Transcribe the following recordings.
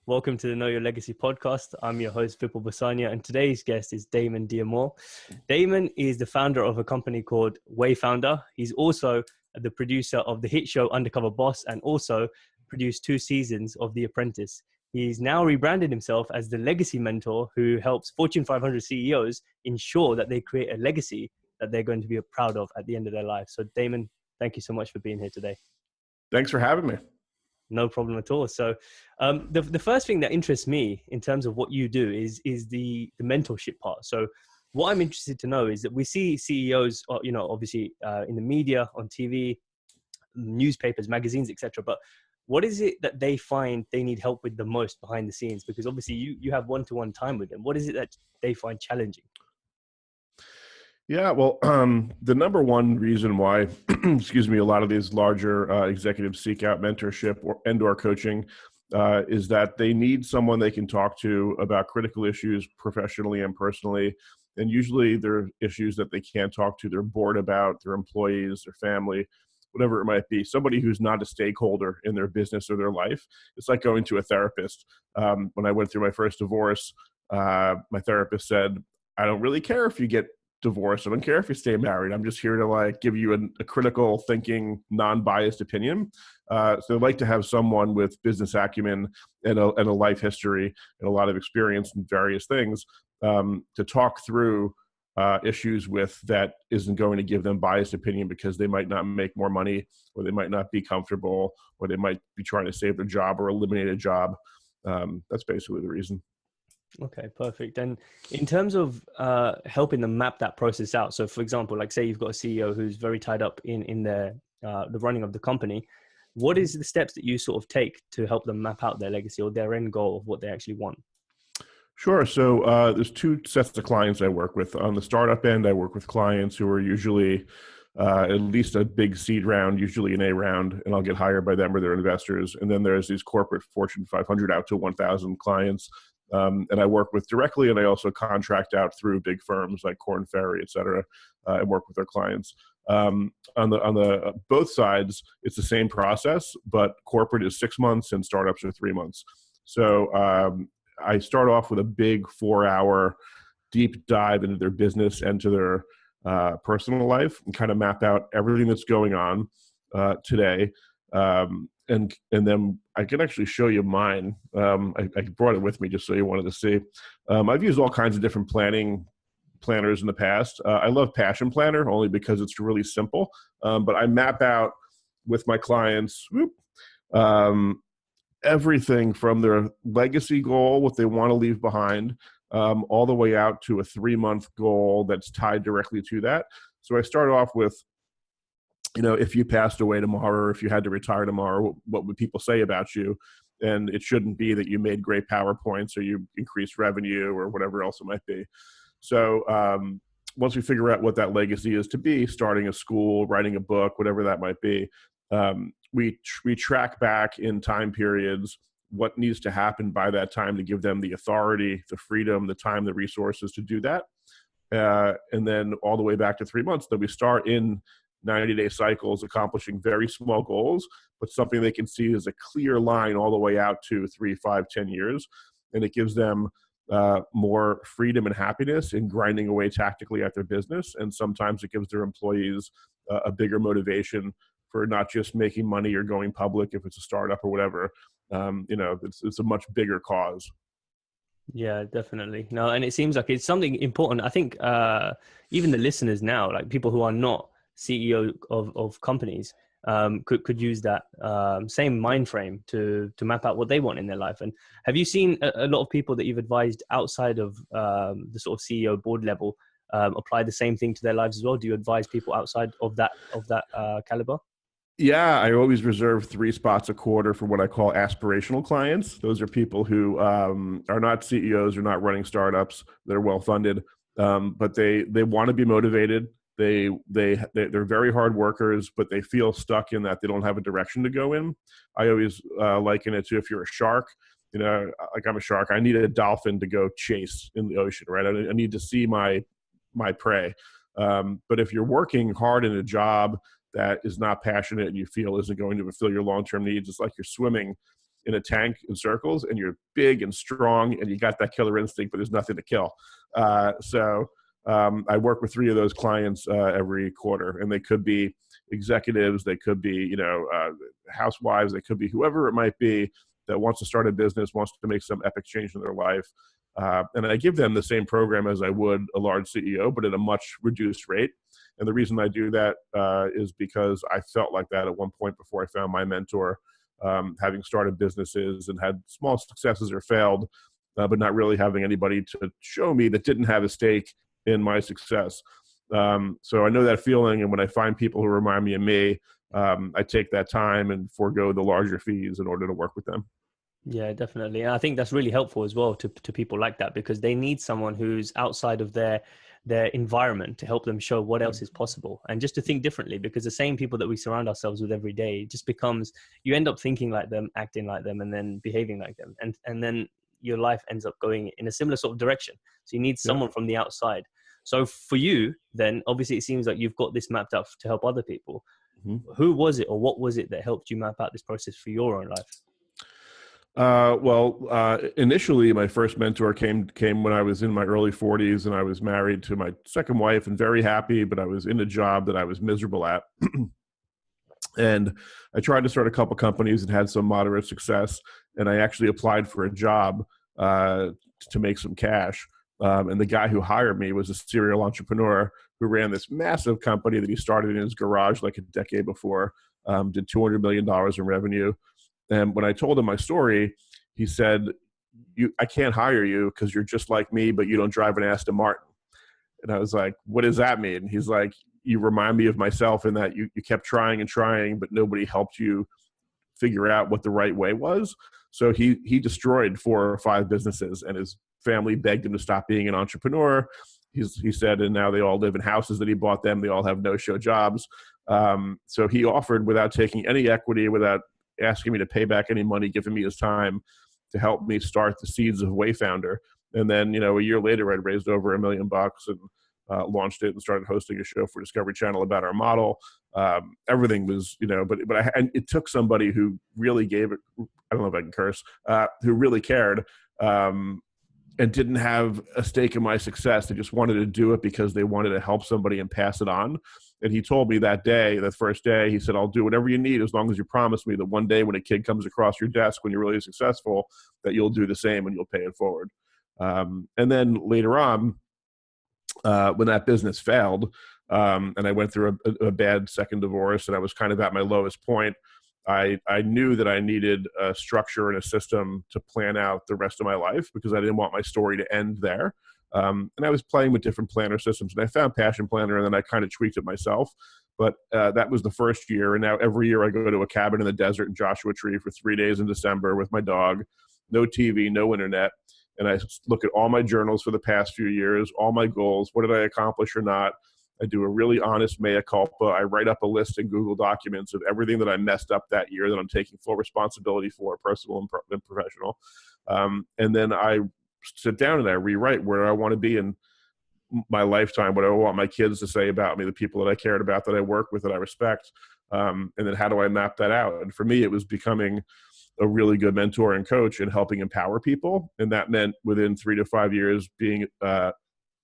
Welcome to the Know Your Legacy podcast. I'm your host, Vipul Basania, and today's guest is Damon Diamore. Damon is the founder of a company called Wayfounder. He's also the producer of the hit show Undercover Boss and also produced 2 seasons of The Apprentice. He's now rebranded himself as the legacy mentor who helps Fortune 500 CEOs ensure that they create a legacy that they're going to be proud of at the end of their life. So Damon, thank you so much for being here today. Thanks for having me. No problem at all. So the first thing that interests me in terms of what you do is the mentorship part. So what I'm interested to know is that we see CEOs, obviously in the media, on TV, newspapers, magazines, etc. But what is it that they find they need help with the most behind the scenes? Because obviously you have one-to-one time with them. What is it that they find challenging? Yeah, well, the number one reason why, a lot of these larger executives seek out mentorship or coaching is that they need someone they can talk to about critical issues professionally and personally. And usually they're issues that they can't talk to their board about, their employees, their family, whatever it might be. Somebody who's not a stakeholder in their business or their life. It's like going to a therapist. When I went through my first divorce, my therapist said, I don't really care if you get divorce. I don't care if you stay married. I'm just here to give you a critical thinking, non-biased opinion. So I'd like to have someone with business acumen and a life history and a lot of experience in various things to talk through issues with that isn't going to give them biased opinion because they might not make more money or they might not be comfortable or they might be trying to save their job or eliminate a job. That's basically the reason. Okay, perfect. And in terms of helping them map that process out, so for example, like say you've got a CEO who's very tied up in their the running of the company, what is the steps that you sort of take to help them map out their legacy or their end goal of what they actually want? Sure. So there's 2 sets of clients I work with. On the startup end, I work with clients who are usually at least a big seed round, usually an A round, and I'll get hired by them or their investors. And then there's these corporate Fortune 500 out to 1,000 clients. And I work with directly, and I also contract out through big firms like Korn Ferry, et cetera, and work with their clients. On the both sides, it's the same process, but corporate is 6 months and startups are 3 months. So I start off with a big 4-hour deep dive into their business and to their personal life and kind of map out everything that's going on today. And then I can actually show you mine. I brought it with me just so you wanted to see. I've used all kinds of different planners in the past. I love Passion Planner only because it's really simple. But I map out with my clients everything from their legacy goal, what they want to leave behind, all the way out to a 3-month goal that's tied directly to that. So I start off with, if you passed away tomorrow, or if you had to retire tomorrow, what would people say about you? And it shouldn't be that you made great PowerPoints or you increased revenue or whatever else it might be. So once we figure out what that legacy is to be, starting a school, writing a book, whatever that might be, we track back in time periods what needs to happen by that time to give them the authority, the freedom, the time, the resources to do that. And then all the way back to 3 months, that we start in 90-day cycles, accomplishing very small goals, but something they can see as a clear line all the way out to 3, 5, 10 years. And it gives them more freedom and happiness in grinding away tactically at their business. And sometimes it gives their employees a bigger motivation for not just making money or going public if it's a startup or whatever. It's a much bigger cause. Yeah, definitely. No, and it seems like it's something important. I think even the listeners now, like people who are not CEO of companies, could use that same mind frame to map out what they want in their life. And have you seen a lot of people that you've advised outside of the sort of CEO board level apply the same thing to their lives as well? Do you advise people outside of that caliber? Yeah, I always reserve 3 spots a quarter for what I call aspirational clients. Those are people who are not CEOs or not running startups. They're well funded, but they want to be motivated. They're very hard workers, but they feel stuck in that they don't have a direction to go in. I always liken it to if you're a shark. Like I'm a shark. I need a dolphin to go chase in the ocean, right? I need to see my prey. But if you're working hard in a job that is not passionate and you feel isn't going to fulfill your long-term needs, it's like you're swimming in a tank in circles, and you're big and strong and you got that killer instinct, but there's nothing to kill. I work with 3 of those clients every quarter, and they could be executives, they could be, housewives, they could be whoever it might be that wants to start a business, wants to make some epic change in their life. And I give them the same program as I would a large CEO, but at a much reduced rate. And the reason I do that is because I felt like that at one point before I found my mentor, having started businesses and had small successes or failed, but not really having anybody to show me that didn't have a stake in my success. So I know that feeling. And when I find people who remind me of me, I take that time and forego the larger fees in order to work with them. Yeah, definitely. And I think that's really helpful as well to people like that, because they need someone who's outside of their environment to help them show what else is possible, and just to think differently, because the same people that we surround ourselves with every day just becomes, you end up thinking like them, acting like them, and then behaving like them. And then your life ends up going in a similar sort of direction. So you need someone from the outside. So for you, then obviously it seems like you've got this mapped out to help other people. Mm-hmm. Who was it, or what was it that helped you map out this process for your own life? Initially, my first mentor came when I was in my early 40s, and I was married to my second wife and very happy, but I was in a job that I was miserable at. And I tried to start a couple companies and had some moderate success. And I actually applied for a job to make some cash. And the guy who hired me was a serial entrepreneur who ran this massive company that he started in his garage like a decade before, did $200 million in revenue. And when I told him my story, he said, I can't hire you because you're just like me, but you don't drive an Aston Martin. And I was like, what does that mean? And he's like, you remind me of myself in that you kept trying and trying, but nobody helped you figure out what the right way was. So he destroyed 4 or 5 businesses, and his family begged him to stop being an entrepreneur. He said, and now they all live in houses that he bought them. They all have no-show jobs. So he offered, without taking any equity, without asking me to pay back any money, giving me his time, to help me start the seeds of Wayfounder. And then, a year later, I'd raised over $1 million and launched it and started hosting a show for Discovery Channel about our model. Everything was, and it took somebody who really gave it, I don't know if I can curse, who really cared, and didn't have a stake in my success. They just wanted to do it because they wanted to help somebody and pass it on. And he told me that day, that first day, he said, I'll do whatever you need as long as you promise me that one day when a kid comes across your desk when you're really successful, that you'll do the same and you'll pay it forward. And then later on, when that business failed, and I went through a bad second divorce, and I was kind of at my lowest point, I knew that I needed a structure and a system to plan out the rest of my life, because I didn't want my story to end there. And I was playing with different planner systems, and I found Passion Planner, and then I kind of tweaked it myself. But that was the first year. And now every year I go to a cabin in the desert in Joshua Tree for 3 days in December with my dog, no TV, no internet. And I look at all my journals for the past few years, all my goals, what did I accomplish or not? I do a really honest mea culpa. I write up a list in Google Documents of everything that I messed up that year that I'm taking full responsibility for, personal and professional. And then I sit down and I rewrite where I want to be in my lifetime, what I want my kids to say about me, the people that I cared about, that I work with, that I respect. And then how do I map that out? And for me, it was becoming a really good mentor and coach and helping empower people. And that meant within 3 to 5 years being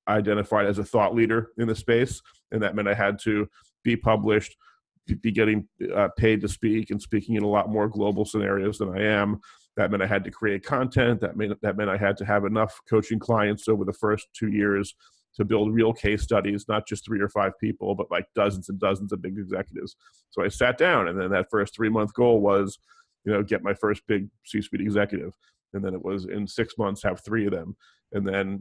identified as a thought leader in the space. And that meant I had to be published, be getting paid to speak, and speaking in a lot more global scenarios than I am. That meant I had to create content. That meant I had to have enough coaching clients over the first 2 years to build real case studies, not just 3 or 5 people, but like dozens and dozens of big executives. So I sat down, and then that first 3-month goal was, get my first big C-suite executive. And then it was in 6 months, have 3 of them. And then,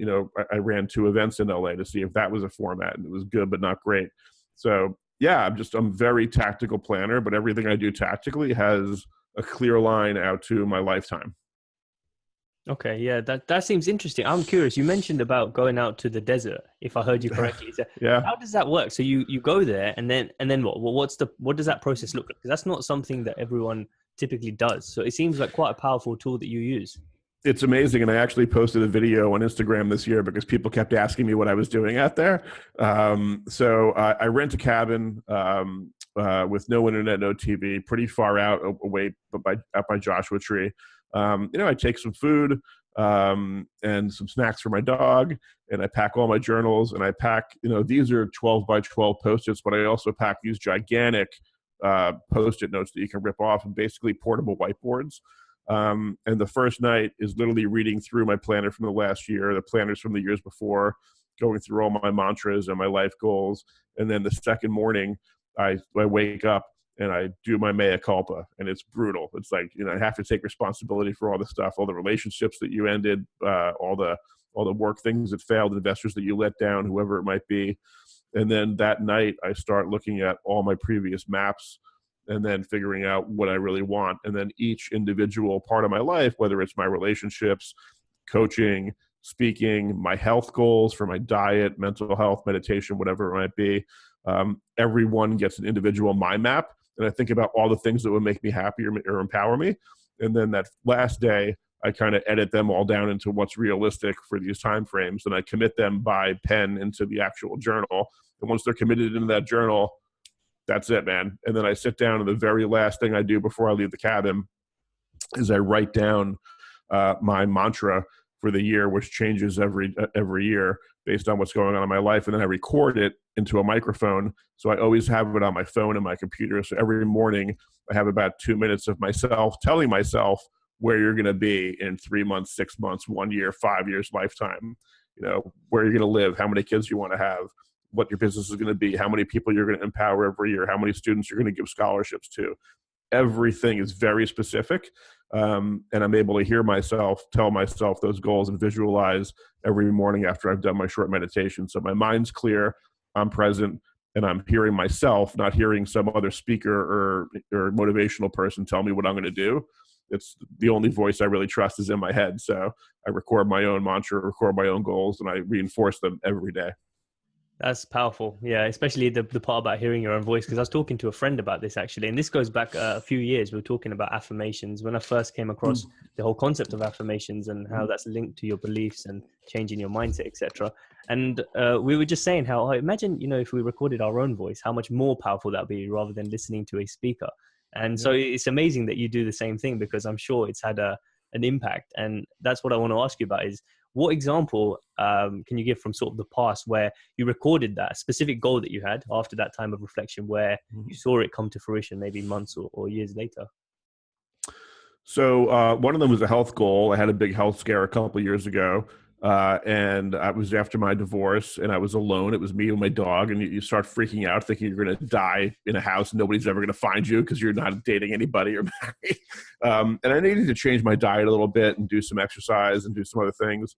I ran 2 events in LA to see if that was a format, and it was good, but not great. So yeah, I'm a very tactical planner, but everything I do tactically has a clear line out to my lifetime. Okay. Yeah. That seems interesting. I'm curious. You mentioned about going out to the desert, if I heard you correctly. So yeah. How does that work? So you go there, and then what? Well, what does that process look like? Because that's not something that everyone typically does. So it seems like quite a powerful tool that you use. It's amazing. And I actually posted a video on Instagram this year because people kept asking me what I was doing out there. So I rent a cabin with no internet, no TV, pretty far out away out by Joshua Tree. I take some food and some snacks for my dog, and I pack all my journals, and I pack, these are 12 by 12 Post-its, but I also pack these gigantic Post-it notes that you can rip off, and basically portable whiteboards. And the first night is literally reading through my planner from the last year, the planners from the years before, going through all my mantras and my life goals. And then the second morning, I wake up and I do my mea culpa, and it's brutal. It's like, I have to take responsibility for all the stuff, all the relationships that you ended, all the work things that failed, investors that you let down, whoever it might be. And then that night I start looking at all my previous maps and then figuring out what I really want. And then each individual part of my life, whether it's my relationships, coaching, speaking, my health goals for my diet, mental health, meditation, whatever it might be, everyone gets an individual mind map. And I think about all the things that would make me happy or empower me. And then that last day, I kind of edit them all down into what's realistic for these time frames. And I commit them by pen into the actual journal. And once they're committed into that journal, that's it, man. And then I sit down, and the very last thing I do before I leave the cabin is I write down my mantra for the year, which changes every year based on what's going on in my life. And then I record it into a microphone. So I always have it on my phone and my computer. So every morning I have about 2 minutes of myself telling myself where you're going to be in 3 months, 6 months, 1 year, 5 years, lifetime, where you're going to live, how many kids you want to have, what your business is going to be, how many people you're going to empower every year, how many students you're going to give scholarships to. Everything is very specific. And I'm able to hear myself, tell myself those goals and visualize every morning after I've done my short meditation. So my mind's clear, I'm present, and I'm hearing myself, not hearing some other speaker or motivational person tell me what I'm going to do. It's the only voice I really trust is in my head. So I record my own mantra, record my own goals, and I reinforce them every day. That's powerful. Yeah, especially the part about hearing your own voice, because I was talking to a friend about this actually, and this goes back a few years. We were talking about affirmations when I first came across the whole concept of affirmations and how that's linked to your beliefs and changing your mindset, etc. And we were just saying how, imagine, if we recorded our own voice, how much more powerful that'd be rather than listening to a speaker. And so it's amazing that you do the same thing, because I'm sure it's had an impact. And that's what I want to ask you about is, what example can you give from sort of the past where you recorded that specific goal that you had after that time of reflection, where you saw it come to fruition maybe months or years later? So one of them was a health goal. I had a big health scare a couple of years ago. And I was after my divorce, and I was alone. It was me and my dog, and you start freaking out, thinking you're going to die in a house. Nobody's ever going to find you because you're not dating anybody or married. And I needed to change my diet a little bit and do some exercise and do some other things.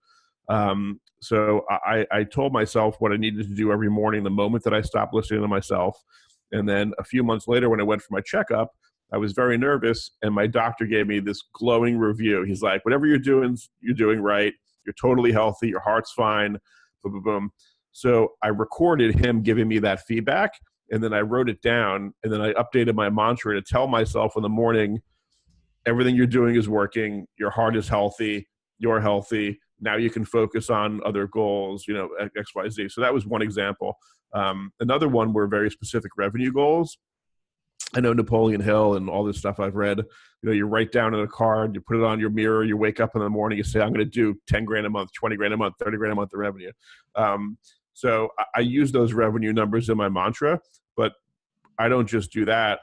So I told myself what I needed to do every morning the moment that I stopped listening to myself. And then a few months later, when I went for my checkup, I was very nervous, and my doctor gave me this glowing review. He's like, whatever you're doing right. You're totally healthy. Your heart's fine. Boom, boom, boom. So I recorded him giving me that feedback, and then I wrote it down, and then I updated my mantra to tell myself in the morning, everything you're doing is working. Your heart is healthy. You're healthy. Now you can focus on other goals, X, Y, Z. So that was one example. Another one were very specific revenue goals. I know Napoleon Hill and all this stuff I've read, you write down in a card, you put it on your mirror, you wake up in the morning, you say, I'm going to do 10 grand a month, 20 grand a month, 30 grand a month of revenue. So I use those revenue numbers in my mantra, but I don't just do that.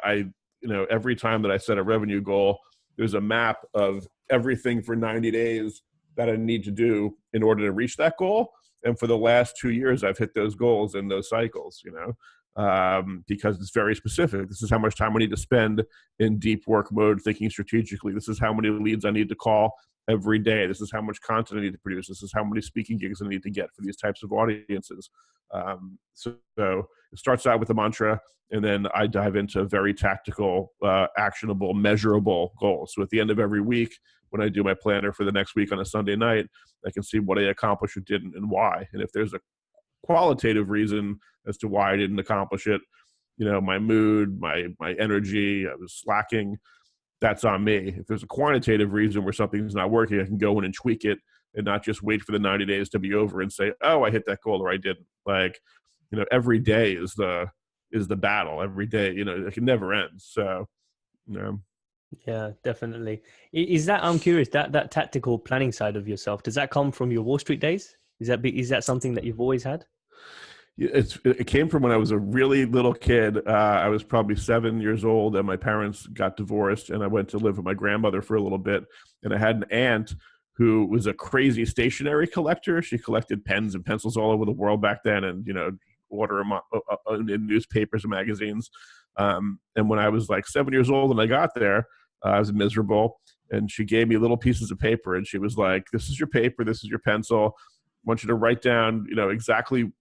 Every time that I set a revenue goal, there's a map of everything for 90 days that I need to do in order to reach that goal. And for the last 2 years, I've hit those goals in those cycles, because it's very specific. This is how much time I need to spend in deep work mode, thinking strategically. This is how many leads I need to call every day. This is how much content I need to produce. This is how many speaking gigs I need to get for these types of audiences. So it starts out with a mantra, and then I dive into very tactical, actionable, measurable goals. So at the end of every week, when I do my planner for the next week on a Sunday night, I can see what I accomplished or didn't and why. And if there's a qualitative reason as to why I didn't accomplish it, my mood, my energy, I was slacking, that's on me. If there's a quantitative reason where something's not working, I can go in and tweak it and not just wait for the 90 days to be over and say, oh, I hit that goal or I didn't. Every day is the battle. Every day, it can never end. So, Yeah, definitely. Is that, I'm curious, that tactical planning side of yourself, does that come from your Wall Street days? Is that something that you've always had? It came from when I was a really little kid. I was probably 7 years old, and my parents got divorced, and I went to live with my grandmother for a little bit. And I had an aunt who was a crazy stationery collector. She collected pens and pencils all over the world back then, and order them in newspapers and magazines. And when I was like 7 years old and I got there, I was miserable. And she gave me little pieces of paper, and she was like, "This is your paper. This is your pencil. I want you to write down, exactly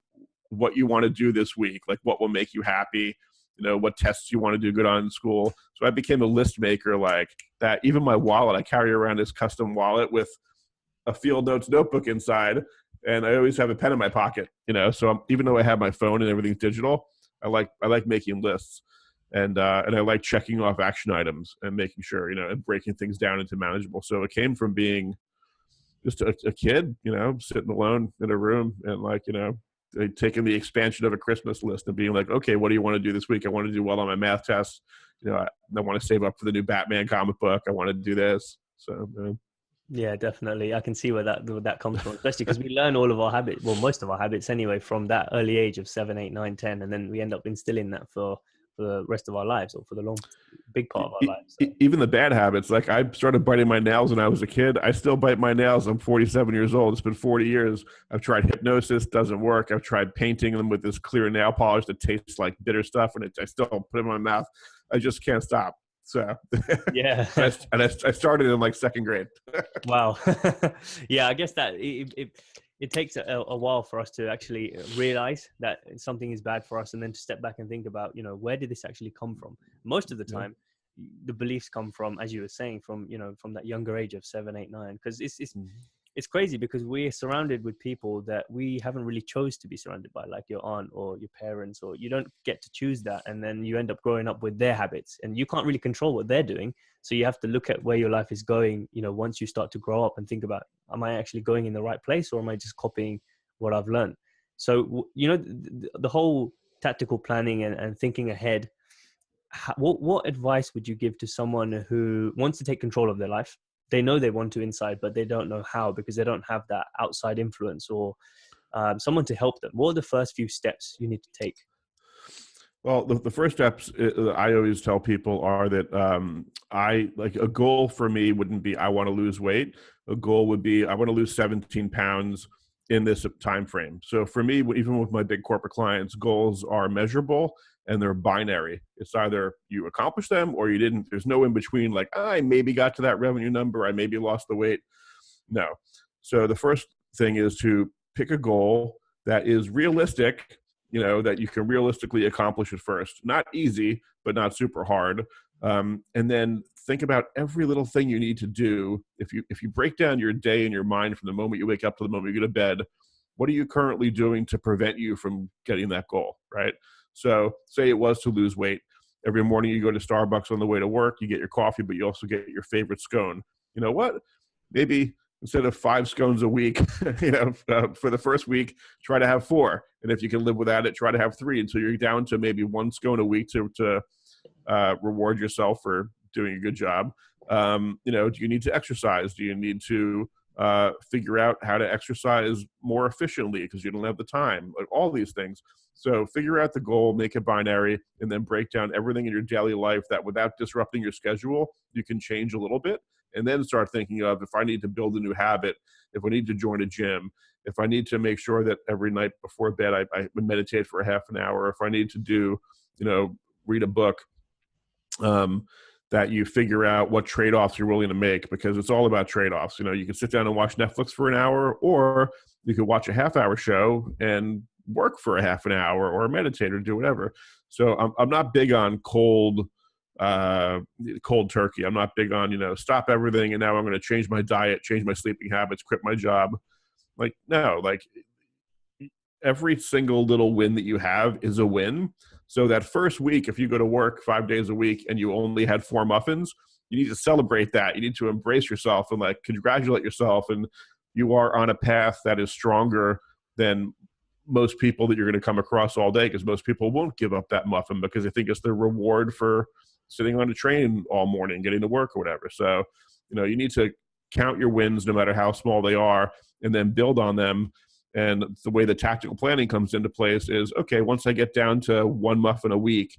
what you want to do this week, like what will make you happy, what tests you want to do good on in school." So I became a list maker like that. Even my wallet, I carry around this custom wallet with a field notes notebook inside, and I always have a pen in my pocket, so even though I have my phone and everything's digital, I like making lists, and I like checking off action items and making sure, and breaking things down into manageable. So it came from being just a kid, sitting alone in a room and taking the expansion of a Christmas list and being like, okay, what do you want to do this week? I want to do well on my math test. I want to save up for the new Batman comic book. I want to do this. So, Yeah, definitely. I can see where that comes from, especially because we learn all of our habits, well, most of our habits anyway, from that early age of 7, 8, 9, 10, and then we end up instilling that for the rest of our lives, or for the big part of our lives. So. Even the bad habits, like I started biting my nails when I was a kid. I still bite my nails. I'm 47 years old. It's been 40 years. I've tried hypnosis, doesn't work. I've tried painting them with this clear nail polish that tastes like bitter stuff, and I still put it in my mouth. I just can't stop. So yeah, and I started in like second grade. Wow. Yeah, I guess that it takes a while for us to actually realize that something is bad for us, and then to step back and think about, where did this actually come from? Most of the time, the beliefs come from, as you were saying, from, from that younger age of 7, 8, 9, because it's crazy because we're surrounded with people that we haven't really chose to be surrounded by, like your aunt or your parents, or you don't get to choose that. And then you end up growing up with their habits, and you can't really control what they're doing. So you have to look at where your life is going, once you start to grow up, and think about, am I actually going in the right place, or am I just copying what I've learned? So, the whole tactical planning and thinking ahead, what advice would you give to someone who wants to take control of their life? They know they want to inside, but they don't know how, because they don't have that outside influence or someone to help them. What are the first few steps you need to take? Well, the first steps I always tell people are that I like a goal for me wouldn't be I want to lose weight. A goal would be I want to lose 17 pounds in this time frame. So for me, even with my big corporate clients, goals are measurable and they're binary. It's either you accomplish them or you didn't. There's no in between, like I maybe got to that revenue number, I maybe lost the weight. No. So the first thing is to pick a goal that is realistic, that you can realistically accomplish at first. Not easy, but not super hard. And then think about every little thing you need to do. If you break down your day in your mind from the moment you wake up to the moment you go to bed, what are you currently doing to prevent you from getting that goal, right? So say it was to lose weight. Every morning you go to Starbucks on the way to work, you get your coffee, but you also get your favorite scone. You know what? Maybe instead of 5 scones a week, for the first week, try to have 4. And if you can live without it, try to have 3 until you're down to maybe 1 scone a week to reward yourself for doing a good job. Do you need to exercise? Do you need to figure out how to exercise more efficiently because you don't have the time? Like all these things. So figure out the goal, make it binary, and then break down everything in your daily life that without disrupting your schedule, you can change a little bit. And then start thinking of, if I need to build a new habit, if I need to join a gym, if I need to make sure that every night before bed I meditate for a half an hour, if I need to do, read a book, that you figure out what trade-offs you're willing to make, because it's all about trade-offs. You can sit down and watch Netflix for an hour, or you could watch a half-hour show and work for a half an hour, or meditate, or do whatever. So I'm not big on cold turkey. I'm not big on, stop everything and now I'm going to change my diet, change my sleeping habits, quit my job. Like, no, like every single little win that you have is a win. So that first week, if you go to work 5 days a week and you only had 4 muffins, you need to celebrate that. You need to embrace yourself and congratulate yourself. And you are on a path that is stronger than most people that you're going to come across all day, because most people won't give up that muffin because they think it's their reward for sitting on a train all morning, getting to work or whatever. So, you need to count your wins no matter how small they are, and then build on them. And the way the tactical planning comes into place is, okay, once I get down to one muffin a week,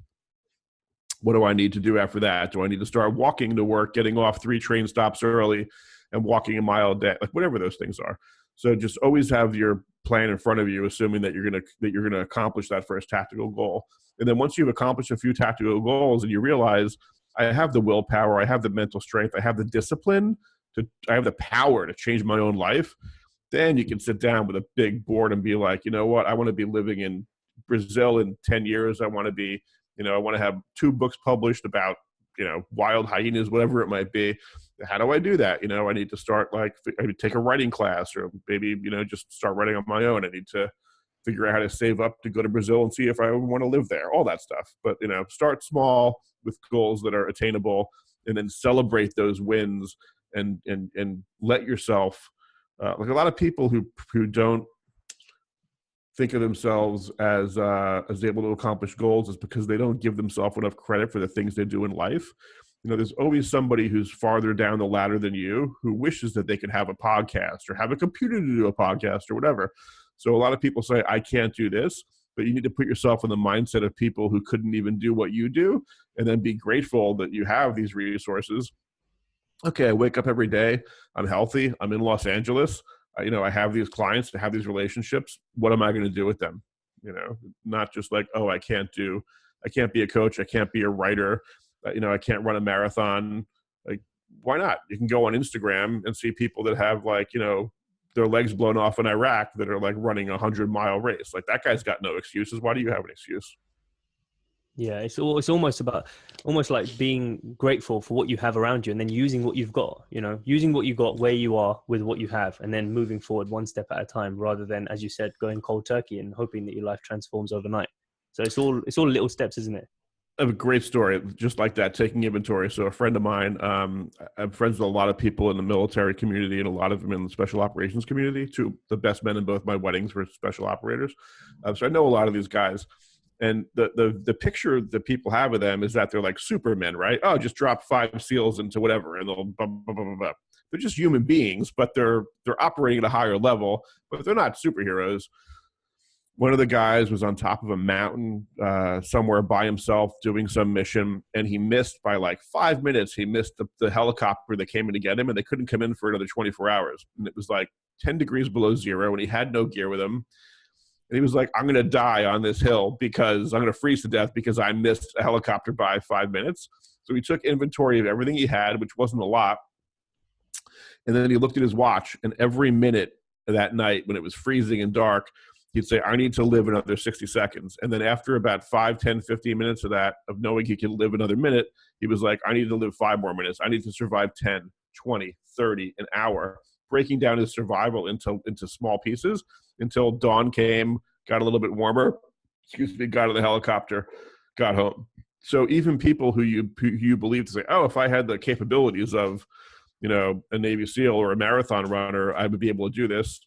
what do I need to do after that? Do I need to start walking to work, getting off 3 train stops early and walking a mile a day? Like whatever those things are. So just always have your plan in front of you, assuming that you're going to accomplish that first tactical goal. And then once you've accomplished a few tactical goals and you realize I have the willpower, I have the mental strength, I have the discipline, I have the power to change my own life, then you can sit down with a big board and be like, you know what, I want to be living in Brazil in 10 years. I want to be, I want to have 2 books published about, wild hyenas, whatever it might be. How do I do that? I need to start I would take a writing class, or maybe, just start writing on my own. I need to figure out how to save up to go to Brazil and see if I want to live there, all that stuff. But, start small with goals that are attainable, and then celebrate those wins and let yourself, like a lot of people who don't think of themselves as able to accomplish goals is because they don't give themselves enough credit for the things they do in life. There's always somebody who's farther down the ladder than you who wishes that they could have a podcast or have a computer to do a podcast or whatever. So a lot of people say, I can't do this, but you need to put yourself in the mindset of people who couldn't even do what you do, and then be grateful that you have these resources. Okay, I wake up every day, I'm healthy, I'm in Los Angeles, I have these clients, I have these relationships. What am I going to do with them? Not just like, oh, I can't be a coach, I can't be a writer, I can't run a marathon. Like, why not? You can go on Instagram and see people that have their legs blown off in Iraq that are like running a 100-mile race. Like, that guy's got no excuses. Why do you have an excuse? Yeah, it's almost like being grateful for what you have around you, and then using what you've got, using what you got where you are with what you have, and then moving forward one step at a time, rather than, as you said, going cold turkey and hoping that your life transforms overnight. So it's all little steps, isn't it? I have a great story just like that, taking inventory. So a friend of mine, I'm friends with a lot of people in the military community and a lot of them in the special operations community. 2 the best men in both my weddings were special operators. So I know a lot of these guys. And the picture that people have of them is that they're like supermen, right? Oh, just drop 5 SEALs into whatever, and they'll blah, blah, blah, blah, blah. They're just human beings, but they're operating at a higher level, but they're not superheroes. One of the guys was on top of a mountain somewhere by himself doing some mission, and he missed by like 5 minutes. He missed the helicopter that came in to get him, and they couldn't come in for another 24 hours. And it was like 10 degrees below zero, and he had no gear with him. And he was like, I'm going to die on this hill because I'm going to freeze to death because I missed a helicopter by 5 minutes. So he took inventory of everything he had, which wasn't a lot. And then he looked at his watch, and every minute of that night when it was freezing and dark, he'd say, I need to live another 60 seconds. And then after about 5, 10, 15 minutes of that, of knowing he could live another minute, he was like, I need to live 5 more minutes. I need to survive 10, 20, 30, an hour, breaking down his survival into small pieces until dawn came, got a little bit warmer, got in the helicopter, got home. So even people who you believe to say, oh, if I had the capabilities of, a Navy SEAL or a marathon runner, I would be able to do this.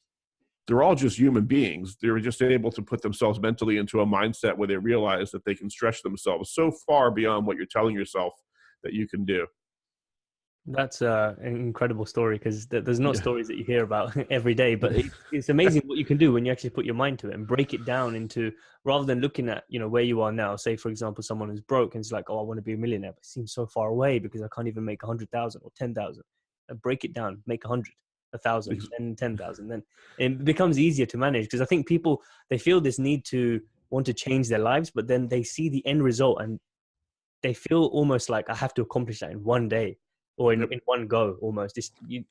They're all just human beings. They're just able to put themselves mentally into a mindset where they realize that they can stretch themselves so far beyond what you're telling yourself that you can do. That's an incredible story, because there's not stories that you hear about every day, but it's amazing what you can do when you actually put your mind to it and break it down into, rather than looking at, where you are now. Say, for example, someone who's broke and it's like, oh, I want to be a millionaire, but it seems so far away because I can't even make 100,000 or 10,000. Break it down, make 100, 1,000, and 10,000. Then it becomes easier to manage, because I think people, they feel this need to want to change their lives, but then they see the end result and they feel almost like, I have to accomplish that in one day. Or in one go, almost.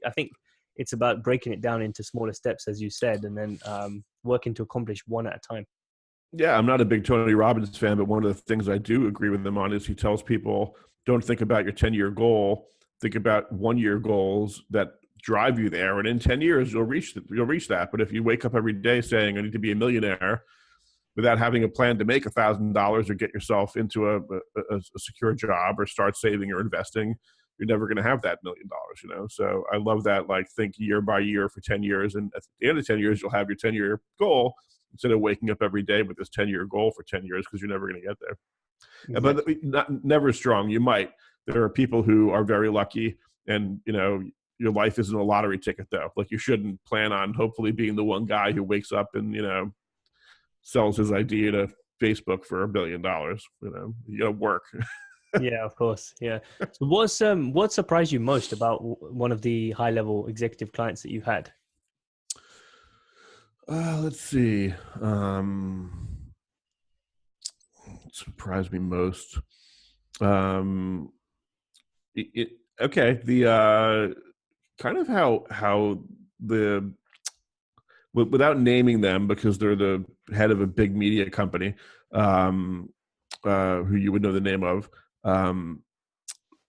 I think it's about breaking it down into smaller steps, as you said, and then working to accomplish one at a time. Yeah, I'm not a big Tony Robbins fan, but one of the things I do agree with him on is he tells people, don't think about your 10-year goal. Think about 1-year goals that drive you there. And in 10 years, you'll reach that. But if you wake up every day saying, I need to be a millionaire, without having a plan to make $1,000 or get yourself into a secure job or start saving or investing, you're never going to have that $1 million, So I love that, like, think year by year for 10 years. And at the end of 10 years, you'll have your 10-year goal instead of waking up every day with this 10-year goal for 10 years, because you're never going to get there. But never strong. You might. There are people who are very lucky, and your life isn't a lottery ticket though. Like, you shouldn't plan on hopefully being the one guy who wakes up and sells his idea to Facebook for $1 billion. You gotta work. Yeah, of course. Yeah. So what surprised you most about one of the high level executive clients that you've had? Let's see. Surprised me most. Okay. The kind of how the without naming them, because they're the head of a big media company, who you would know the name of,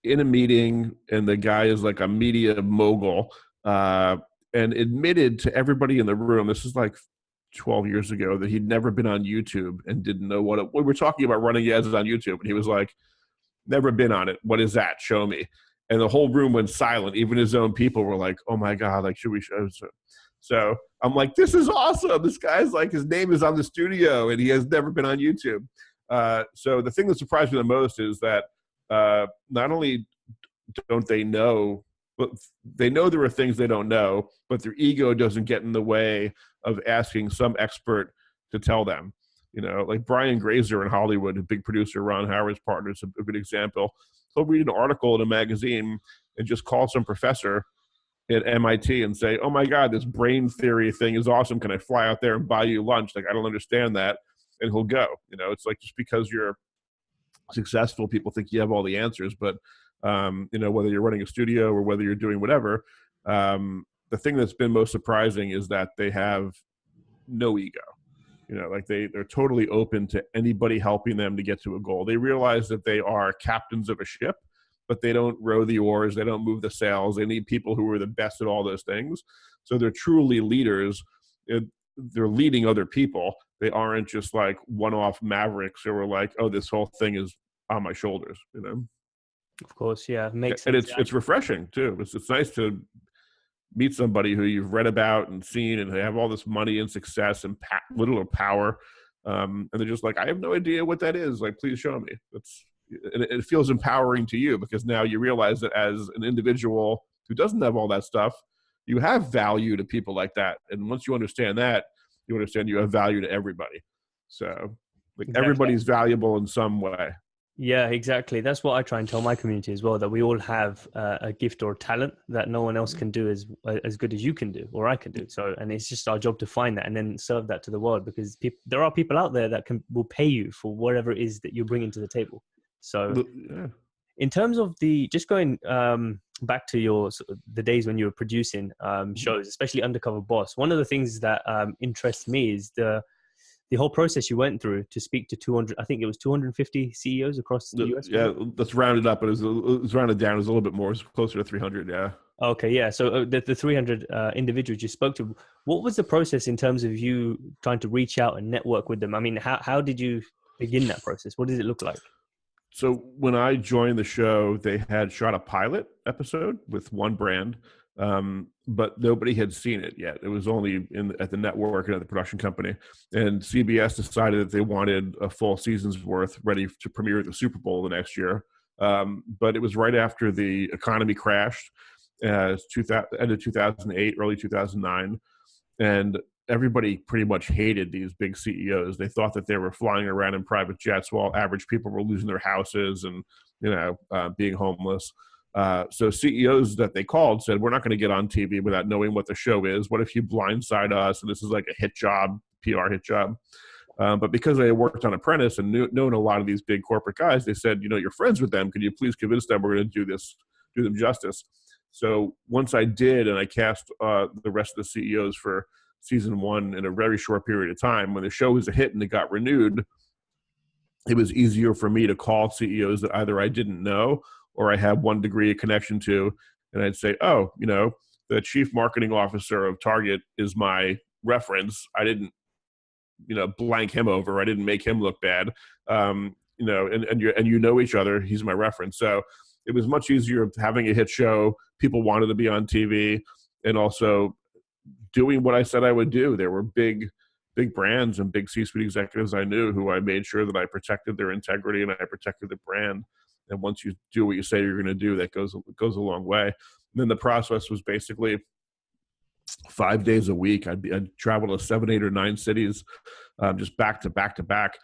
in a meeting, and the guy is like a media mogul, and admitted to everybody in the room, this is like 12 years ago, that he'd never been on YouTube and didn't know we were talking about running ads on YouTube, and he was like, never been on it. What is that? Show me. And the whole room went silent. Even his own people were like, oh my God, like, should we show? So I'm like, this is awesome. This guy's like, his name is on the studio and he has never been on YouTube. So the thing that surprised me the most is that not only don't they know, but they know there are things they don't know, but their ego doesn't get in the way of asking some expert to tell them. Like Brian Grazer in Hollywood, a big producer, Ron Howard's partner, is a good example. He'll read an article in a magazine and just call some professor at MIT and say, oh my God, this brain theory thing is awesome. Can I fly out there and buy you lunch? Like, I don't understand that. And he'll go. It's like, just because you're successful, people think you have all the answers. But, whether you're running a studio or whether you're doing whatever, the thing that's been most surprising is that they have no ego. Like they're totally open to anybody helping them to get to a goal. They realize that they are captains of a ship, but they don't row the oars. They don't move the sails. They need people who are the best at all those things. So they're truly leaders. They're leading other people. They aren't just like one-off mavericks who are like, oh, this whole thing is on my shoulders, Of course. Yeah. Makes sense. And it's refreshing too. It's nice to meet somebody who you've read about and seen, and they have all this money and success and little power. And they're just like, I have no idea what that is. Like, please show me. It feels empowering to you, because now you realize that as an individual who doesn't have all that stuff, you have value to people like that. And once you understand that, you understand you have value to everybody. So like, everybody's valuable in some way. Yeah, exactly. That's what I try and tell my community as well, that we all have a gift or talent that no one else can do as good as you can do, or I can do. So, and it's just our job to find that and then serve that to the world, because there are people out there that will pay you for whatever it is that you're bringing to the table. So yeah. In terms of just going back to the days when you were producing shows, especially Undercover Boss, one of the things that interests me is the whole process you went through to speak to 200, I think it was 250 CEOs across the US. Yeah, let's round it up, but it was rounded down. It was a little bit more. It was closer to 300, yeah. Okay, yeah. So the 300 individuals you spoke to, what was the process in terms of you trying to reach out and network with them? I mean, how did you begin that process? What did it look like? So when I joined the show, they had shot a pilot episode with one brand, but nobody had seen it yet. It was only at the network and at the production company. And CBS decided that they wanted a full season's worth ready to premiere at the Super Bowl the next year. But it was right after the economy crashed, end of 2008, early 2009. And everybody pretty much hated these big CEOs. They thought that they were flying around in private jets while average people were losing their houses and, being homeless. So CEOs that they called said, we're not going to get on TV without knowing what the show is. What if you blindside us? And this is like a hit job, PR hit job. But because I worked on Apprentice and known a lot of these big corporate guys, they said, you're friends with them. Could you please convince them we're going to do them justice? So once I did, and I cast the rest of the CEOs for season one in a very short period of time, when the show was a hit and it got renewed, it was easier for me to call CEOs that either I didn't know or I had one degree of connection to. And I'd say, oh, the chief marketing officer of Target is my reference. I didn't, blank him over. I didn't make him look bad. And you know each other. He's my reference. So it was much easier having a hit show. People wanted to be on TV, and also doing what I said I would do. There were big big brands and big C-suite executives I knew who I made sure that I protected their integrity and I protected the brand. And once you do what you say you're going to do, that goes a long way. And then the process was basically 5 days a week. I'd travel to 7, 8, or 9 cities, just back to back to back,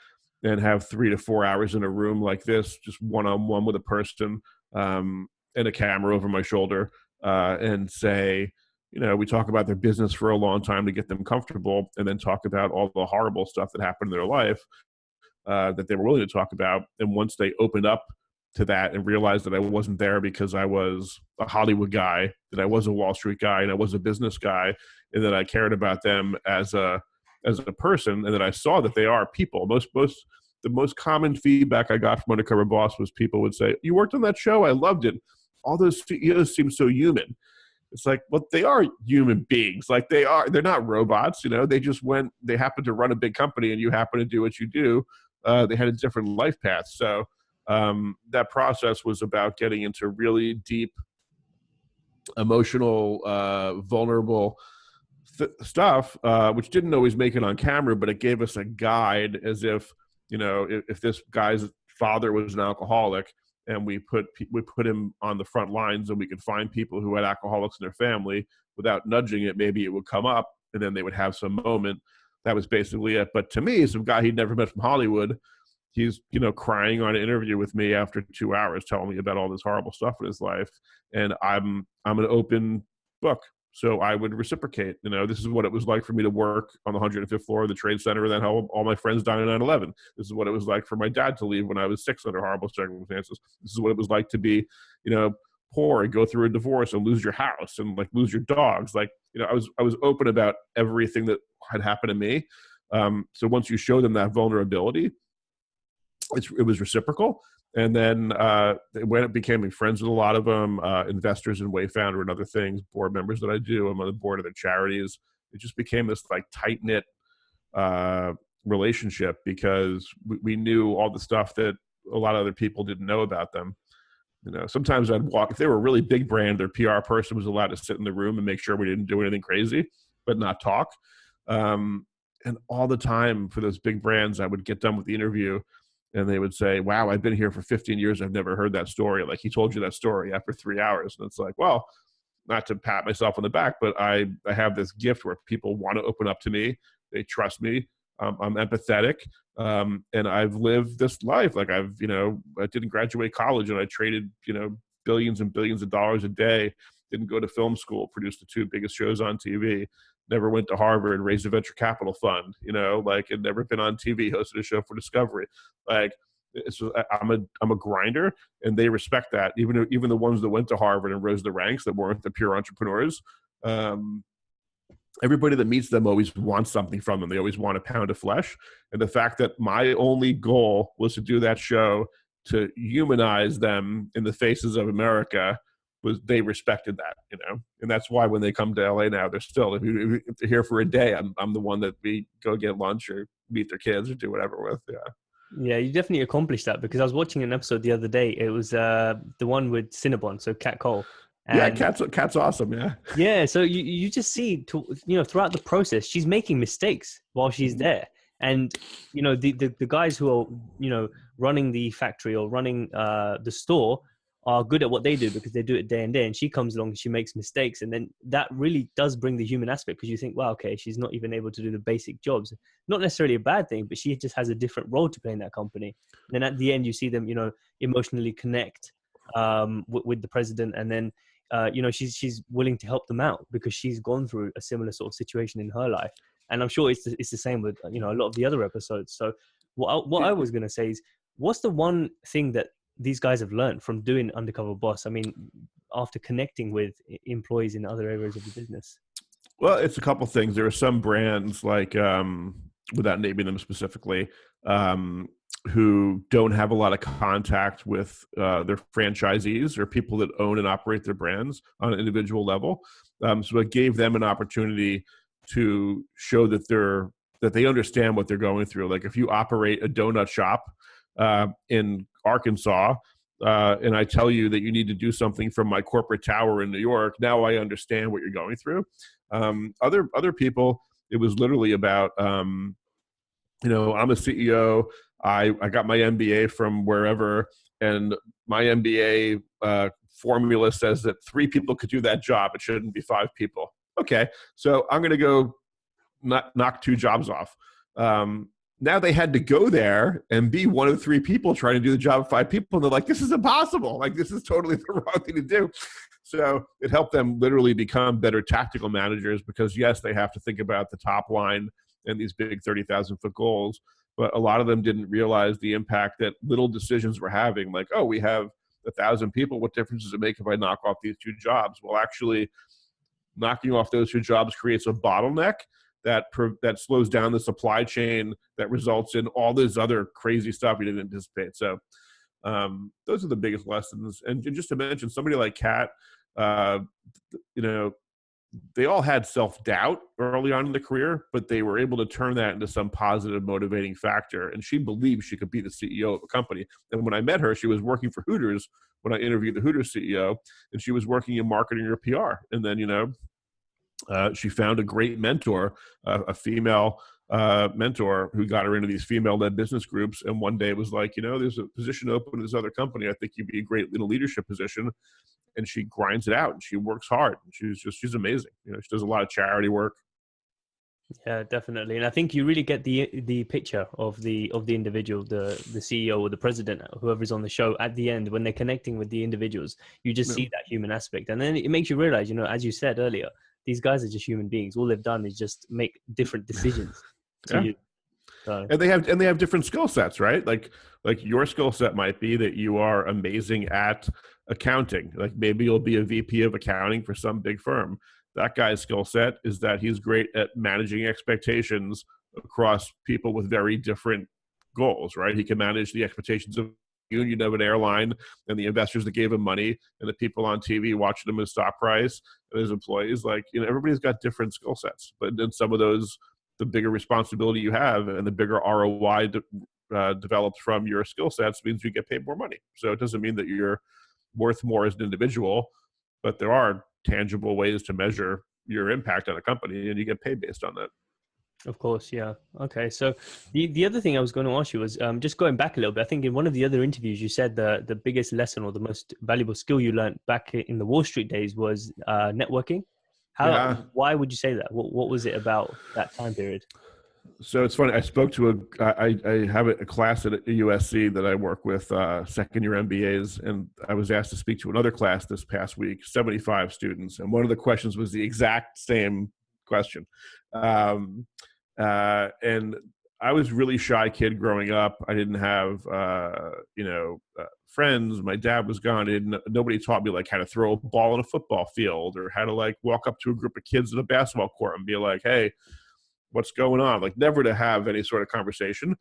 and have 3 to 4 hours in a room like this, just one-on-one with a person, and a camera over my shoulder, and say, we talk about their business for a long time to get them comfortable, and then talk about all the horrible stuff that happened in their life that they were willing to talk about. And once they opened up to that and realized that I wasn't there because I was a Hollywood guy, that I was a Wall Street guy, and I was a business guy, and that I cared about them as a person, and that I saw that they are people. The most common feedback I got from Undercover Boss was people would say, "You worked on that show? I loved it. All those CEOs seem so human." It's like, well, they are human beings. Like they're not robots. They happen to run a big company, and you happen to do what you do. They had a different life path. So that process was about getting into really deep, emotional, vulnerable stuff, which didn't always make it on camera, but it gave us a guide, as if this guy's father was an alcoholic, and we put him on the front lines, and we could find people who had alcoholics in their family without nudging it. Maybe it would come up, and then they would have some moment. That was basically it. But to me, some guy he'd never met from Hollywood, he's crying on an interview with me after 2 hours, telling me about all this horrible stuff in his life, and I'm an open book. So I would reciprocate. This is what it was like for me to work on the 105th floor of the Trade Center, and then how all my friends died in 9/11. This is what it was like for my dad to leave when I was 6 under horrible circumstances. This is what it was like to be, poor and go through a divorce and lose your house and lose your dogs. I was open about everything that had happened to me. So once you show them that vulnerability, it was reciprocal. And then when it became friends with a lot of them, investors in Wayfounder and other things, board members that I do, I'm on the board of their charities. It just became this tight-knit relationship, because we knew all the stuff that a lot of other people didn't know about them. Sometimes I'd walk, if they were a really big brand, their PR person was allowed to sit in the room and make sure we didn't do anything crazy, but not talk. And all the time for those big brands, I would get done with the interview, and they would say, "Wow, I've been here for 15 years. I've never heard that story. He told you that story after 3 hours." And it's like, well, not to pat myself on the back, but I have this gift where people want to open up to me. They trust me. I'm empathetic. And I've lived this life. I didn't graduate college, and I traded, billions and billions of dollars a day. Didn't go to film school, produced the 2 biggest shows on TV. Never went to Harvard, raised a venture capital fund, had never been on TV, hosted a show for Discovery. I'm a grinder, and they respect that. Even the ones that went to Harvard and rose the ranks that weren't the pure entrepreneurs, everybody that meets them always wants something from them. They always want a pound of flesh. And the fact that my only goal was to do that show to humanize them in the faces of America, they respected that, and that's why when they come to LA now, if they're here for a day, I'm the one that we go get lunch or meet their kids or do whatever with. Yeah, you definitely accomplished that, because I was watching an episode the other day. It was the one with Cinnabon, so Kat Cole. And Kat's awesome. Yeah. Yeah. So you just see, throughout the process, she's making mistakes while she's there. And, the guys who are, running the factory or running the store are good at what they do, because they do it day and day. And she comes along and she makes mistakes. And then that really does bring the human aspect, because you think, wow, okay, she's not even able to do the basic jobs. Not necessarily a bad thing, but she just has a different role to play in that company. And then at the end, you see them, emotionally connect with the president. And then, she's willing to help them out, because she's gone through a similar sort of situation in her life. And I'm sure it's the same with, a lot of the other episodes. So what I was going to say is, what's the one thing that these guys have learned from doing Undercover Boss? I mean, after connecting with employees in other areas of the business. Well, it's a couple things. There are some brands, without naming them specifically, who don't have a lot of contact with their franchisees or people that own and operate their brands on an individual level. So it gave them an opportunity to show that they understand what they're going through. If you operate a donut shop in Arkansas, and I tell you that you need to do something from my corporate tower in New York, now I understand what you're going through. Other people, It was literally about, I'm a CEO. I got my MBA from wherever, and my MBA formula says that 3 people could do that job. It shouldn't be 5 people. Okay, so I'm going to go knock 2 jobs off. Now they had to go there and be one of 3 people trying to do the job of 5 people. And they're like, this is impossible. Like, this is totally the wrong thing to do. So it helped them literally become better tactical managers because, yes, they have to think about the top line and these big 30,000 foot goals. But a lot of them didn't realize the impact that little decisions were having. Like, oh, we have 1,000 people. What difference does it make if I knock off these 2 jobs? Well, actually, knocking off those 2 jobs creates a bottleneck that slows down the supply chain, that results in all this other crazy stuff you didn't anticipate. So those are the biggest lessons. And just to mention, somebody like Kat, they all had self-doubt early on in the career, but they were able to turn that into some positive motivating factor. And she believed she could be the CEO of a company. And when I met her, she was working for Hooters when I interviewed the Hooters CEO, and she was working in marketing or PR. And then, she found a great mentor, a female mentor who got her into these female-led business groups. And one day was like, there's a position open in this other company. I think you'd be a great little leadership position. And she grinds it out and she works hard. And she's amazing. She does a lot of charity work. Yeah, definitely. And I think you really get the picture of the individual, the CEO or the president, whoever's on the show at the end when they're connecting with the individuals. You just see that human aspect. And then it makes you realize, as you said earlier, these guys are just human beings. All they've done is just make different decisions to you. So. And they have different skill sets, right? Like your skill set might be that you are amazing at accounting. Like maybe you'll be a VP of accounting for some big firm. That guy's skill set is that he's great at managing expectations across people with very different goals, right? He can manage the expectations of union of an airline and the investors that gave him money and the people on TV watching him his stock price and his employees. Like, everybody's got different skill sets, but then some of those, the bigger responsibility you have and the bigger ROI developed from your skill sets means you get paid more money. So it doesn't mean that you're worth more as an individual, but there are tangible ways to measure your impact on a company and you get paid based on that. Of course, yeah. Okay, so the other thing I was going to ask you was just going back a little bit. I think in one of the other interviews, you said the biggest lesson or the most valuable skill you learned back in the Wall Street days was networking. Why would you say that? What was it about that time period? So it's funny. I spoke to I have a class at USC that I work with, second year MBAs, and I was asked to speak to another class this past week, 75 students, and one of the questions was the exact same question. And I was a really shy kid growing up. I didn't have, friends. My dad was gone. Nobody taught me like how to throw a ball in a football field or how to like walk up to a group of kids at a basketball court and be like, hey, what's going on? Like never to have any sort of conversation.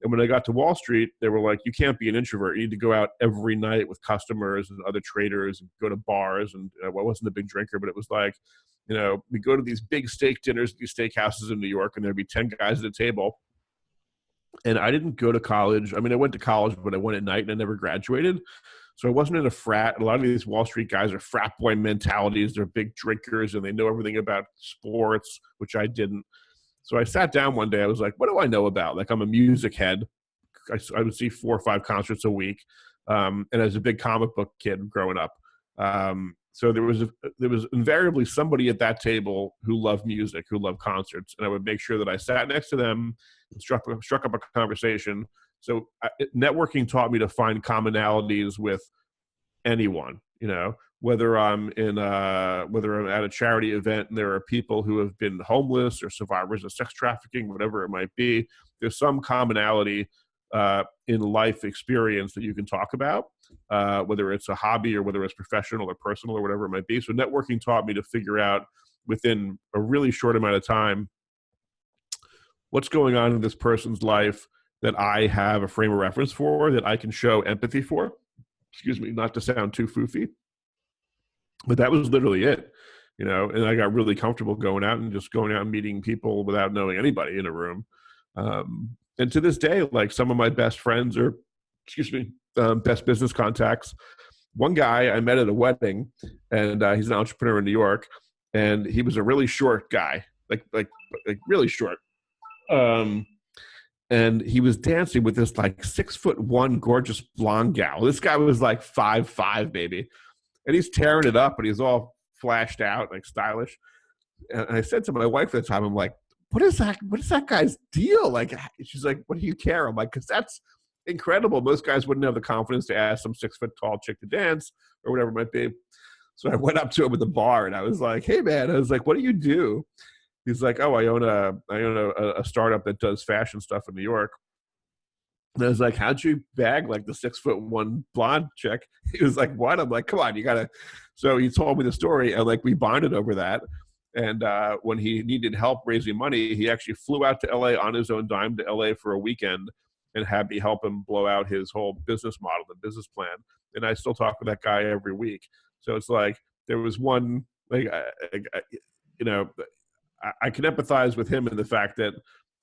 And when I got to Wall Street, they were like, you can't be an introvert. You need to go out every night with customers and other traders and go to bars. And I wasn't a big drinker, but it was like, we go to these big steak dinners, these steakhouses in New York, and there'd be 10 guys at a table. And I didn't go to college. I mean, I went to college, but I went at night and I never graduated. So I wasn't in a frat. A lot of these Wall Street guys are frat boy mentalities. They're big drinkers and they know everything about sports, which I didn't. So I sat down one day. I was like, what do I know about? Like, I'm a music head. I would see 4 or 5 concerts a week. And I was a big comic book kid growing up. So there was invariably somebody at that table who loved music, who loved concerts. And I would make sure that I sat next to them and struck up a conversation. So networking taught me to find commonalities with anyone, whether I'm at a charity event and there are people who have been homeless or survivors of sex trafficking, whatever it might be, there's some commonality in life experience that you can talk about, whether it's a hobby or whether it's professional or personal or whatever it might be. So networking taught me to figure out within a really short amount of time what's going on in this person's life that I have a frame of reference for, that I can show empathy for. Excuse me, not to sound too foofy. But that was literally it, and I got really comfortable going out and meeting people without knowing anybody in a room. And to this day, like some of my best friends or, best business contacts. One guy I met at a wedding, and he's an entrepreneur in New York, and he was a really short guy. like really short. And he was dancing with this like 6'1" gorgeous blonde gal. This guy was like 5'5", maybe, and he's tearing it up, and he's all flashed out, like stylish. And I said to my wife at the time, I'm like, what is that guy's deal? Like, she's like, what do you care? I'm like, because that's incredible. Most guys wouldn't have the confidence to ask some 6-foot-tall chick to dance or whatever it might be. So I went up to him at the bar, and I was like, hey man, I was like, what do you do? He's like, oh, I own a startup that does fashion stuff in New York. And I was like, how'd you bag like the 6'1" blonde chick? He was like, what? I'm like, come on, you gotta. So he told me the story, and like we bonded over that. And when he needed help raising money, he actually flew out to LA on his own dime to LA for a weekend and had me help him blow out his whole business model, the business plan. And I still talk with that guy every week. So it's like there was one, like, you know, I can empathize with him in the fact that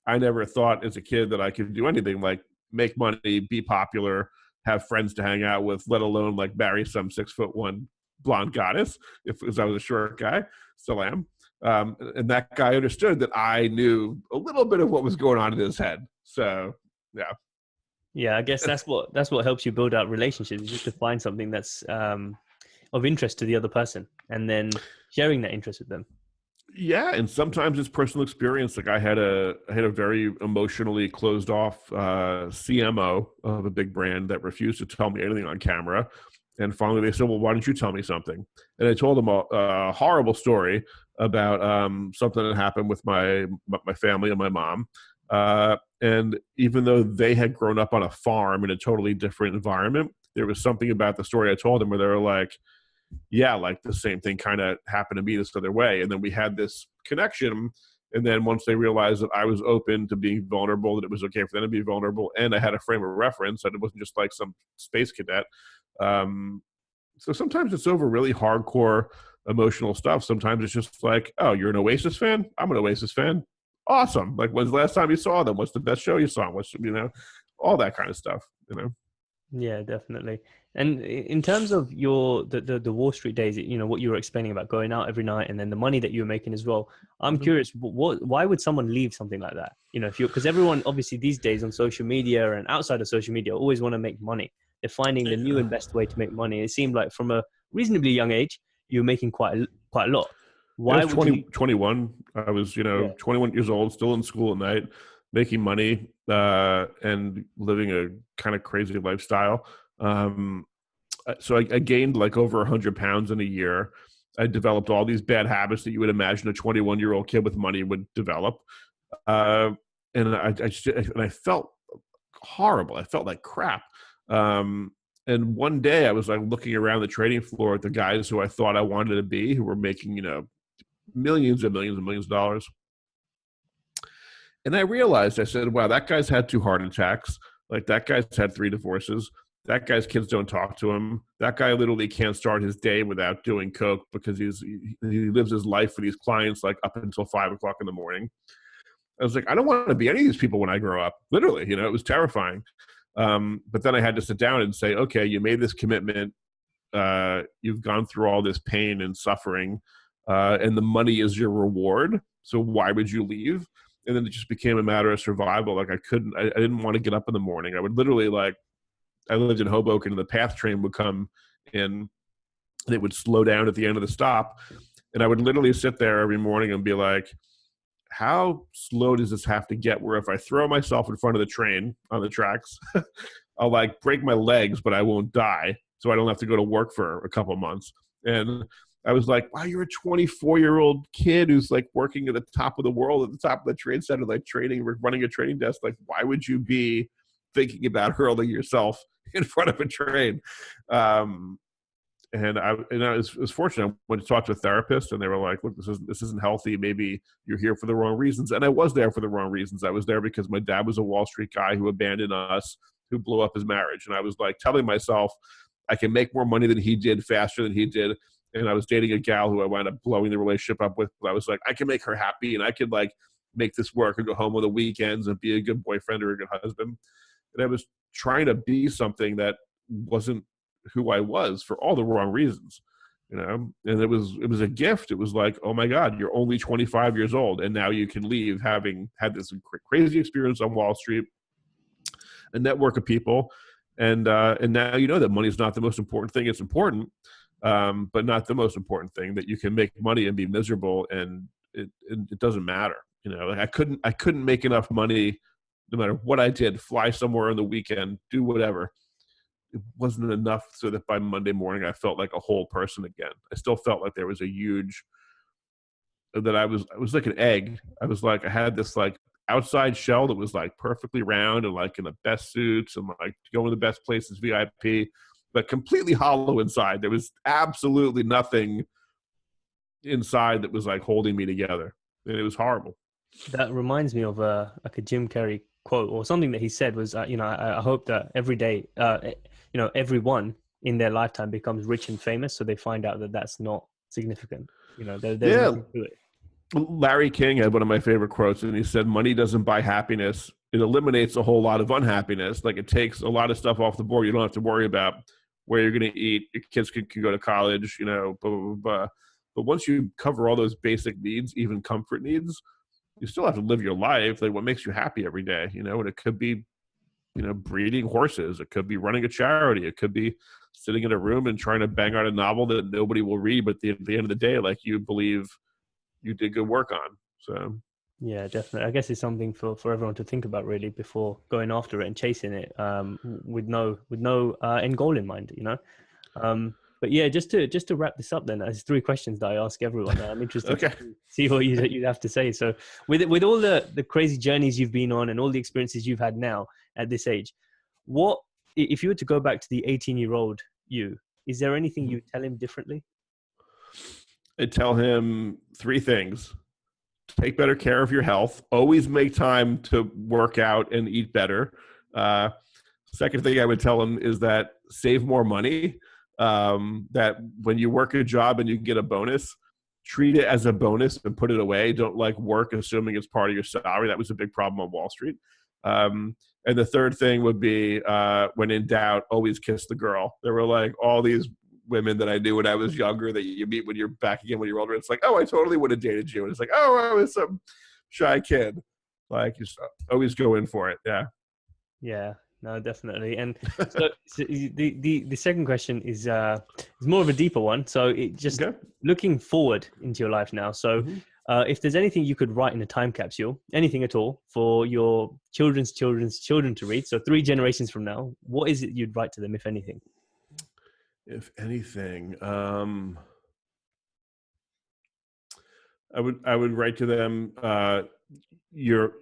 I never thought as a kid that I could do anything like make money, be popular, have friends to hang out with, let alone like marry some 6'1" blonde goddess. If I was a short guy, still am. And that guy understood that I knew a little bit of what was going on in his head. So yeah. Yeah, I guess that's what helps you build out relationships, is just to find something that's of interest to the other person and then sharing that interest with them. Yeah, and sometimes it's personal experience. Like I had a very emotionally closed off CMO of a big brand that refused to tell me anything on camera. And finally they said, well, why don't you tell me something? And I told them a horrible story about something that happened with my family and my mom. And even though they had grown up on a farm in a totally different environment, there was something about the story I told them where they were like, yeah, like the same thing kind of happened to me this other way. And then we had this connection. And then once they realized that I was open to being vulnerable, that it was okay for them to be vulnerable, and I had a frame of reference, that it wasn't just like some space cadet. So sometimes it's over really hardcore emotional stuff. Sometimes it's just like, oh, you're an Oasis fan? I'm an Oasis fan. Awesome. Like, when's the last time you saw them? What's the best show you saw? What's, all that kind of stuff, Yeah, definitely. And in terms of the Wall Street days, what you were explaining about going out every night and then the money that you were making as well. I'm curious, why would someone leave something like that? Because everyone obviously these days on social media and outside of social media always want to make money. They're finding the new and best way to make money. It seemed like from a reasonably young age, you were making quite a lot. Why I was 21. I was, 21 years old, still in school at night, making money and living a kind of crazy lifestyle. So I gained like over 100 pounds in a year. I developed all these bad habits that you would imagine a 21-year-old kid with money would develop. And I felt horrible. I felt like crap. And one day I was like looking around the trading floor at the guys who I thought I wanted to be, who were making, millions and millions and millions of dollars. And I realized, I said, wow, that guy's had 2 heart attacks. Like that guy's had 3 divorces. That guy's kids don't talk to him. That guy literally can't start his day without doing coke because he lives his life for these clients like up until 5 o'clock in the morning. I was like, I don't want to be any of these people when I grow up. Literally, it was terrifying. But then I had to sit down and say, okay, you made this commitment. You've gone through all this pain and suffering, and the money is your reward. So why would you leave? And then it just became a matter of survival. Like I didn't want to get up in the morning. I would literally I lived in Hoboken, and the PATH train would come in and it would slow down at the end of the stop. And I would literally sit there every morning and be like, how slow does this have to get where if I throw myself in front of the train on the tracks, I'll like break my legs, but I won't die. So I don't have to go to work for a couple of months. And I was like, wow, you're a 24-year-old kid who's like working at the top of the world, at the top of the trade center, like running a trading desk. Like, why would you be thinking about hurling yourself in front of a train? And I was fortunate. I went to talk to a therapist, and they were like, look, this isn't healthy. Maybe you're here for the wrong reasons. And I was there for the wrong reasons. I was there because my dad was a Wall Street guy who abandoned us, who blew up his marriage. And I was like telling myself, I can make more money than he did, faster than he did. And I was dating a gal who I wound up blowing the relationship up with. But I was like, I can make her happy, and I could like make this work and go home on the weekends and be a good boyfriend or a good husband. And I was trying to be something that wasn't who I was for all the wrong reasons. and it was a gift. It was like, oh my God, you're only 25 years old, and now you can leave having had this crazy experience on Wall Street, a network of people, and now you know that money is not the most important thing. It's important, but not the most important thing. That you can make money and be miserable, and it doesn't matter. Like I couldn't make enough money, no matter what I did. Fly somewhere on the weekend, do whatever. It wasn't enough so that by Monday morning I felt like a whole person again. I still felt like there was a huge, that I was like an egg. I was like, I had this like outside shell that was like perfectly round and like in the best suits and like going to the best places, VIP, but completely hollow inside. There was absolutely nothing inside that was like holding me together. And it was horrible. That reminds me of like a Jim Carrey quote, or something that he said was, I hope that every day, everyone in their lifetime becomes rich and famous, so they find out that that's not significant. There's nothing to it. Larry King had one of my favorite quotes, and he said, money doesn't buy happiness. It eliminates a whole lot of unhappiness. Like, it takes a lot of stuff off the board. You don't have to worry about where you're going to eat. Your kids can go to college, blah, blah, blah. But once you cover all those basic needs, even comfort needs, you still have to live your life. Like, what makes you happy every day, and it could be, breeding horses. It could be running a charity. It could be sitting in a room and trying to bang out a novel that nobody will read, but at the end of the day, like, you believe you did good work on. So yeah, definitely. I guess it's something for everyone to think about, really, before going after it and chasing it, with no end goal in mind, But yeah, just to wrap this up, then, there's 3 questions that I ask everyone. I'm interested to see what you have to say. So with all the crazy journeys you've been on and all the experiences you've had now at this age, what if you were to go back to the 18-year-old you? Is there anything you'd tell him differently? I'd tell him 3 things. Take better care of your health. Always make time to work out and eat better. Second thing I would tell him is that save more money. That when you work a job and you get a bonus, treat it as a bonus and put it away. Don't like work assuming it's part of your salary. That was a big problem on Wall Street. And the third thing would be, when in doubt, always kiss the girl. There were like all these women that I knew when I was younger that you meet when you're back again when you're older. It's like, oh, I totally would have dated you. And it's like, oh, I was some shy kid. Like, just always go in for it. Yeah. Yeah. No, definitely. And so the second question is more of a deeper one. So it just looking forward into your life now. So if there's anything you could write in a time capsule, anything at all, for your children's children to read, so 3 generations from now, what is it you'd write to them, if anything? If anything, I would write to them, you're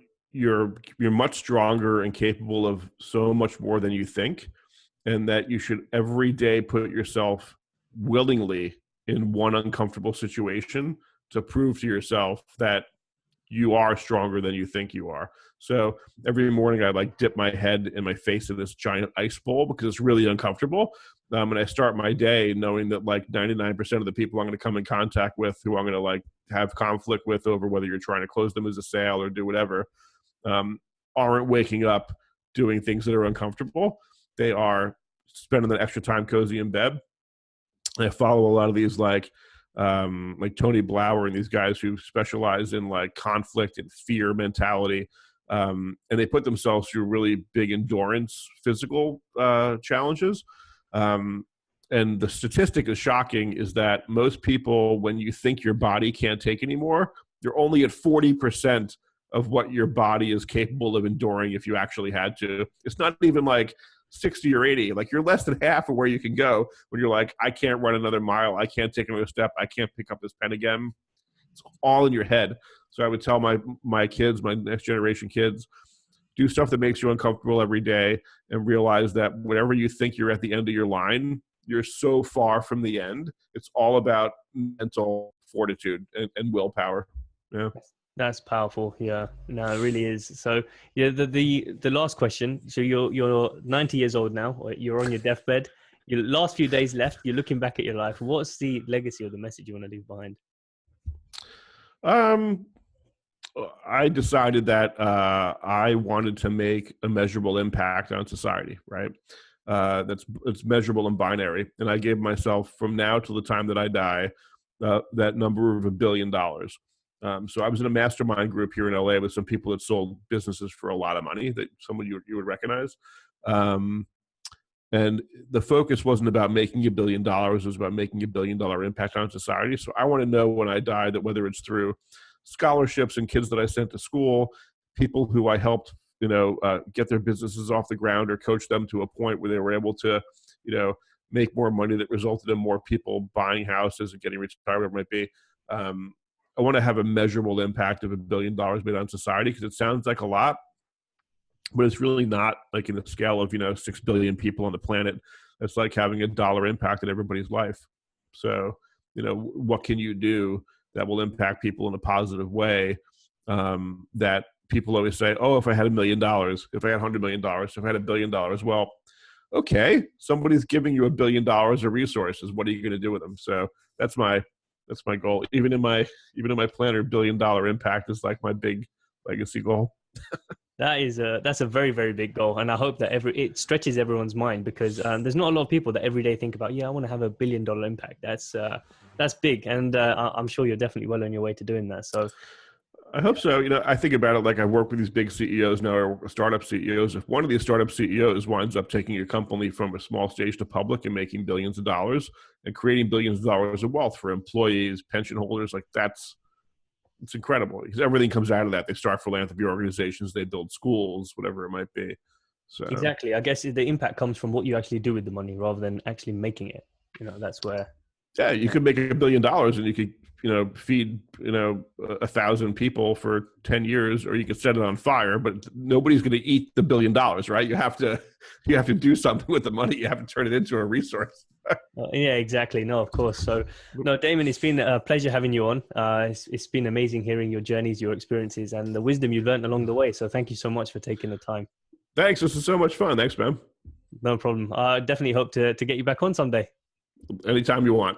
much stronger and capable of so much more than you think, and that you should every day put yourself willingly in one uncomfortable situation to prove to yourself that you are stronger than you think you are. So every morning I like dip my head and my face in this giant ice bowl because it's really uncomfortable. And I start my day knowing that like 99% of the people I'm going to come in contact with, who I'm going to like have conflict with over whether you're trying to close them as a sale or do whatever, aren't waking up doing things that are uncomfortable. They are spending that extra time cozy in bed. And I follow a lot of these like Tony Blauer and these guys who specialize in like conflict and fear mentality. And they put themselves through really big endurance physical challenges. And the statistic is shocking, is that most people, when you think your body can't take anymore, you're only at 40% of what your body is capable of enduring if you actually had to. It's not even like 60 or 80. Like, you're less than half of where you can go when you're like, I can't run another mile. I can't take another step. I can't pick up this pen again. It's all in your head. So I would tell my kids, my next generation kids, do stuff that makes you uncomfortable every day, and realize that whenever you think you're at the end of your line, you're so far from the end. It's all about mental fortitude and willpower. Yeah. That's powerful. Yeah, no, it really is. So yeah, the last question. So you're 90 years old now, or you're on your deathbed. Your last few days left. You're looking back at your life. What's the legacy or the message you want to leave behind? I decided that I wanted to make a measurable impact on society. Right. it's measurable and binary. And I gave myself from now till the time that I die that number of $1 billion. So I was in a mastermind group here in LA with some people that sold businesses for a lot of money that someone you would recognize. And the focus wasn't about making $1 billion. It was about making $1 billion impact on society. So I want to know when I die that whether it's through scholarships and kids that I sent to school, people who I helped, get their businesses off the ground or coach them to a point where they were able to, make more money that resulted in more people buying houses and getting retired, whatever it might be. I want to have a measurable impact of $1 billion made on society, because it sounds like a lot, but it's really not. Like in the scale of, 6 billion people on the planet, it's like having $1 impact in everybody's life. So, what can you do that will impact people in a positive way? That people always say, oh, if I had $1 million, if I had $100 million, if I had $1 billion, well, okay, somebody's giving you $1 billion of resources. What are you going to do with them? So that's my goal. Even in my planner, $1 billion impact is like my big legacy goal. That's a very, very big goal. And I hope that it stretches everyone's mind, because there's not a lot of people that every day think about, I want to have $1 billion impact. That's big. And I'm sure you're definitely well on your way to doing that. So I hope so. I think about it like I work with these big CEOs now, or startup CEOs. If one of these startup CEOs winds up taking a company from a small stage to public and making billions of dollars and creating billions of dollars of wealth for employees, pension holders, it's incredible, because everything comes out of that. They start philanthropy organizations, they build schools, whatever it might be. So exactly. I guess the impact comes from what you actually do with the money rather than actually making it. That's where. Yeah, you could make $1 billion and you could, feed, 1,000 people for 10 years, or you could set it on fire, but nobody's going to eat the $1 billion, right? You have to do something with the money. You have to turn it into a resource. Yeah, exactly. No, of course. So, no, Damon, it's been a pleasure having you on. It's been amazing hearing your journeys, your experiences, and the wisdom you've learned along the way. So thank you so much for taking the time. Thanks. This is so much fun. Thanks, man. No problem. I definitely hope to get you back on someday. Anytime you want.